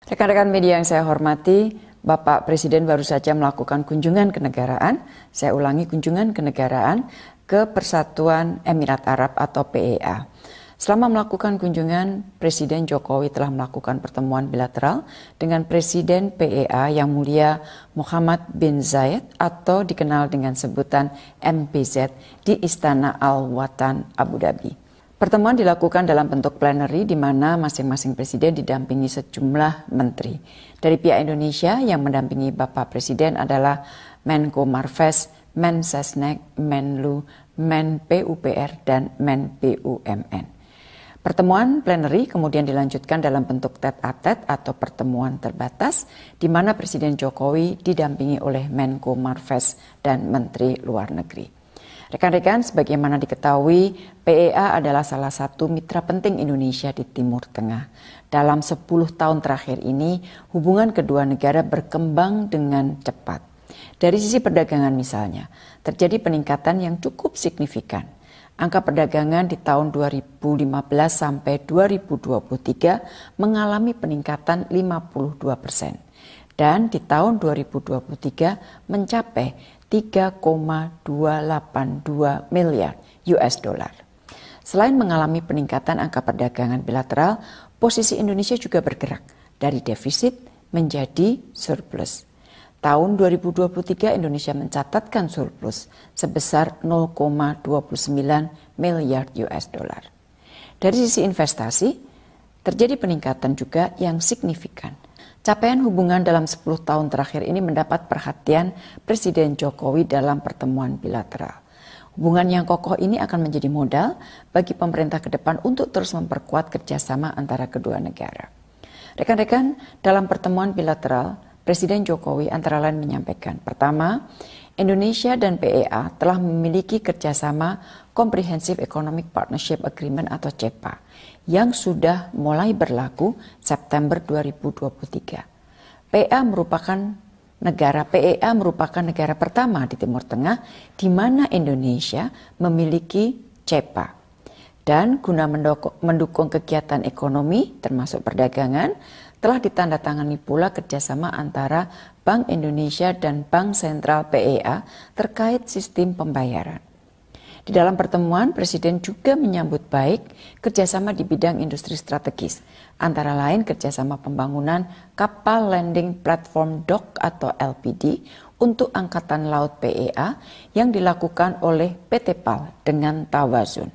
Rekan-rekan media yang saya hormati, Bapak Presiden baru saja melakukan kunjungan kenegaraan, saya ulangi kunjungan kenegaraan ke Persatuan Emirat Arab atau PEA. Selama melakukan kunjungan, Presiden Jokowi telah melakukan pertemuan bilateral dengan Presiden PEA yang mulia Mohammed bin Zayed atau dikenal dengan sebutan MBZ di Istana Al-Watan, Abu Dhabi. Pertemuan dilakukan dalam bentuk plenary di mana masing-masing presiden didampingi sejumlah menteri. Dari pihak Indonesia yang mendampingi Bapak Presiden adalah Menko Marves, Mensesnek, Menlu, Men PUPR, dan Men BUMN. Pertemuan plenary kemudian dilanjutkan dalam bentuk tete-a-tete atau pertemuan terbatas di mana Presiden Jokowi didampingi oleh Menko Marves dan Menteri Luar Negeri. Rekan-rekan, sebagaimana diketahui, PEA adalah salah satu mitra penting Indonesia di Timur Tengah. Dalam 10 tahun terakhir ini, hubungan kedua negara berkembang dengan cepat. Dari sisi perdagangan misalnya, terjadi peningkatan yang cukup signifikan. Angka perdagangan di tahun 2015 sampai 2023 mengalami peningkatan 52%. Dan di tahun 2023 mencapai 3,282 miliar US dollar. Selain mengalami peningkatan angka perdagangan bilateral, posisi Indonesia juga bergerak dari defisit menjadi surplus. Tahun 2023 Indonesia mencatatkan surplus sebesar 0,29 miliar US dollar. Dari sisi investasi, terjadi peningkatan juga yang signifikan. Capaian hubungan dalam 10 tahun terakhir ini mendapat perhatian Presiden Jokowi dalam pertemuan bilateral. Hubungan yang kokoh ini akan menjadi modal bagi pemerintah ke depan untuk terus memperkuat kerjasama antara kedua negara. Rekan-rekan, dalam pertemuan bilateral, Presiden Jokowi antara lain menyampaikan, pertama, Indonesia dan PEA telah memiliki kerjasama Comprehensive Economic Partnership Agreement atau CEPA yang sudah mulai berlaku September 2023. PEA merupakan negara pertama di Timur Tengah di mana Indonesia memiliki CEPA. Dan guna mendukung kegiatan ekonomi termasuk perdagangan, telah ditandatangani pula kerjasama antara Bank Indonesia dan Bank Sentral PEA terkait sistem pembayaran. Di dalam pertemuan, Presiden juga menyambut baik kerjasama di bidang industri strategis, antara lain kerjasama pembangunan kapal landing platform dock atau LPD untuk Angkatan Laut PEA yang dilakukan oleh PT PAL dengan Tawazun.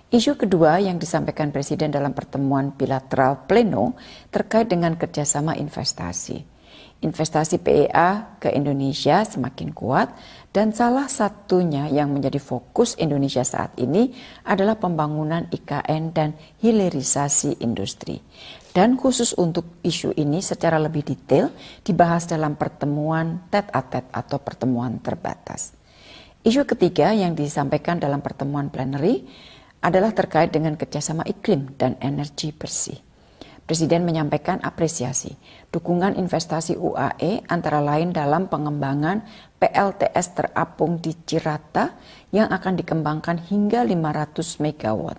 Isu kedua yang disampaikan Presiden dalam pertemuan bilateral pleno terkait dengan kerjasama investasi. Investasi PEA ke Indonesia semakin kuat dan salah satunya yang menjadi fokus Indonesia saat ini adalah pembangunan IKN dan hilirisasi industri. Dan khusus untuk isu ini secara lebih detail dibahas dalam pertemuan tete-a-tete atau pertemuan terbatas. Isu ketiga yang disampaikan dalam pertemuan plenary adalah terkait dengan kerjasama iklim dan energi bersih. Presiden menyampaikan apresiasi dukungan investasi UAE antara lain dalam pengembangan PLTS terapung di Cirata yang akan dikembangkan hingga 500 MW.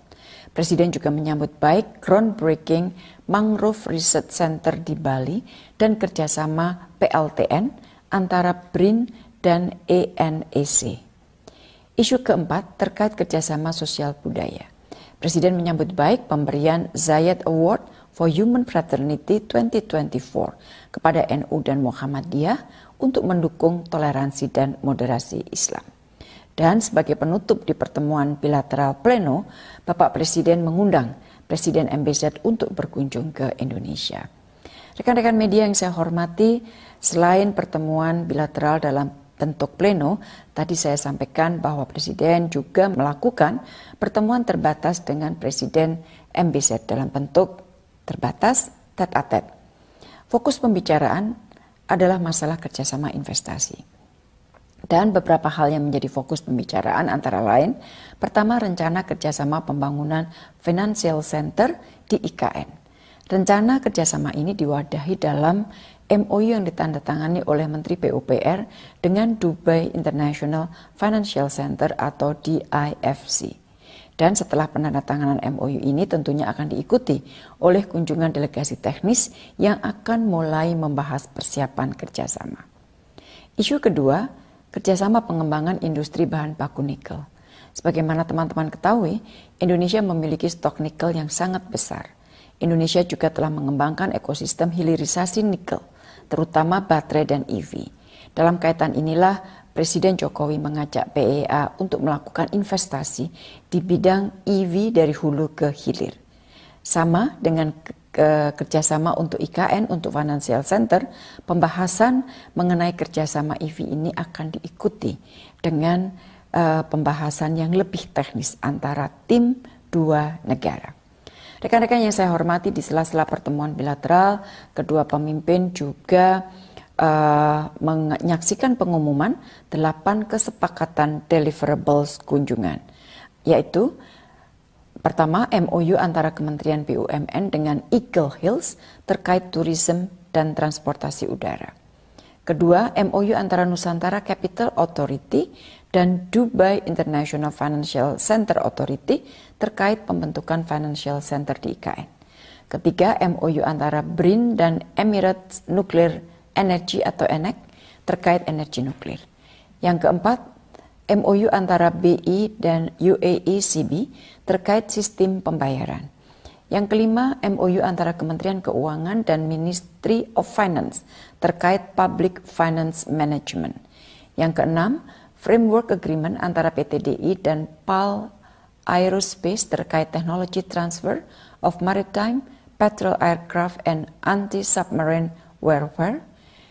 Presiden juga menyambut baik groundbreaking Mangrove Research Center di Bali dan kerjasama PLTN antara BRIN dan ENEC. Isu keempat terkait kerjasama sosial budaya. Presiden menyambut baik pemberian Zayed Award for Human Fraternity 2024 kepada NU dan Muhammadiyah untuk mendukung toleransi dan moderasi Islam. Dan sebagai penutup di pertemuan bilateral pleno, Bapak Presiden mengundang Presiden MBZ untuk berkunjung ke Indonesia. Rekan-rekan media yang saya hormati, selain pertemuan bilateral dalam bentuk pleno, tadi saya sampaikan bahwa Presiden juga melakukan pertemuan terbatas dengan Presiden MBZ dalam bentuk terbatas tete-a-tete. Fokus pembicaraan adalah masalah kerjasama investasi. Dan beberapa hal yang menjadi fokus pembicaraan antara lain, pertama rencana kerjasama pembangunan Financial Center di IKN. Rencana kerjasama ini diwadahi dalam MOU yang ditandatangani oleh Menteri PUPR dengan Dubai International Financial Center atau DIFC. Dan setelah penandatanganan MOU ini tentunya akan diikuti oleh kunjungan delegasi teknis yang akan mulai membahas persiapan kerjasama. Isu kedua, kerjasama pengembangan industri bahan baku nikel. Sebagaimana teman-teman ketahui, Indonesia memiliki stok nikel yang sangat besar. Indonesia juga telah mengembangkan ekosistem hilirisasi nikel, terutama baterai dan EV. Dalam kaitan inilah, Presiden Jokowi mengajak PEA untuk melakukan investasi di bidang EV dari hulu ke hilir. Sama dengan kerjasama untuk IKN, untuk Financial Center, pembahasan mengenai kerjasama EV ini akan diikuti dengan pembahasan yang lebih teknis antara tim dua negara. Rekan-rekan yang saya hormati, di sela-sela pertemuan bilateral, kedua pemimpin juga menyaksikan pengumuman 8 kesepakatan deliverables kunjungan, yaitu pertama MOU antara Kementerian BUMN dengan Eagle Hills terkait tourism dan transportasi udara. Kedua, MOU antara Nusantara Capital Authority dan Dubai International Financial Center Authority terkait pembentukan Financial Center di IKN. Ketiga, MOU antara BRIN dan Emirates Nuclear Energy atau ENEC terkait energi nuklir. Yang keempat, MOU antara BI dan UAE CB terkait sistem pembayaran. Yang kelima, MOU antara Kementerian Keuangan dan Ministry of Finance terkait Public Finance Management. Yang keenam, Framework Agreement antara PT DI dan PAL Aerospace terkait Technology Transfer of Maritime, Patrol Aircraft and Anti-Submarine Warfare.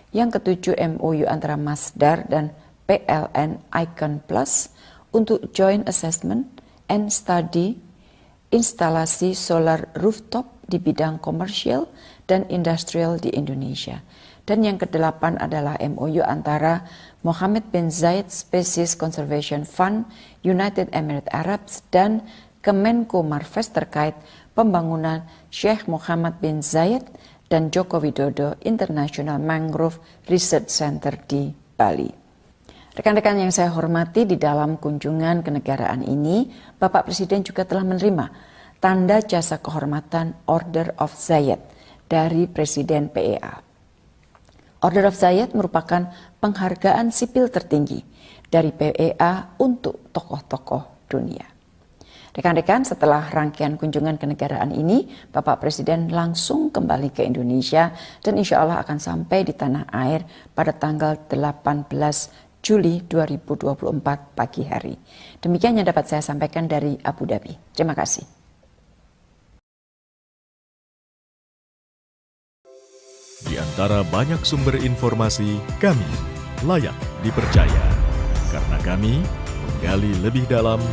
Yang ketujuh, MOU antara Masdar dan PLN Icon Plus untuk Joint Assessment and Study instalasi solar rooftop di bidang komersial dan industrial di Indonesia. Dan yang kedelapan adalah MOU antara Mohammed bin Zayed Species Conservation Fund, United Emirates Arab dan Kemenko Marves terkait pembangunan Sheikh Mohammed bin Zayed dan Joko Widodo International Mangrove Research Center di Bali. Rekan-rekan yang saya hormati, di dalam kunjungan kenegaraan ini, Bapak Presiden juga telah menerima tanda jasa kehormatan Order of Zayed dari Presiden PEA. Order of Zayed merupakan penghargaan sipil tertinggi dari PEA untuk tokoh-tokoh dunia. Rekan-rekan, setelah rangkaian kunjungan kenegaraan ini, Bapak Presiden langsung kembali ke Indonesia dan insya Allah akan sampai di tanah air pada tanggal 18 Juli 2024 pagi hari. Demikian yang dapat saya sampaikan dari Abu Dhabi. Terima kasih. Di antara banyak sumber informasi, kami layak dipercaya. Karena kami menggali lebih dalam,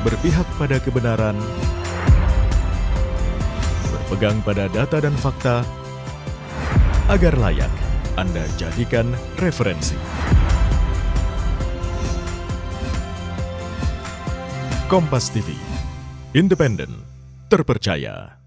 berpihak pada kebenaran, berpegang pada data dan fakta, agar layak Anda jadikan referensi. Kompas TV, independen, terpercaya.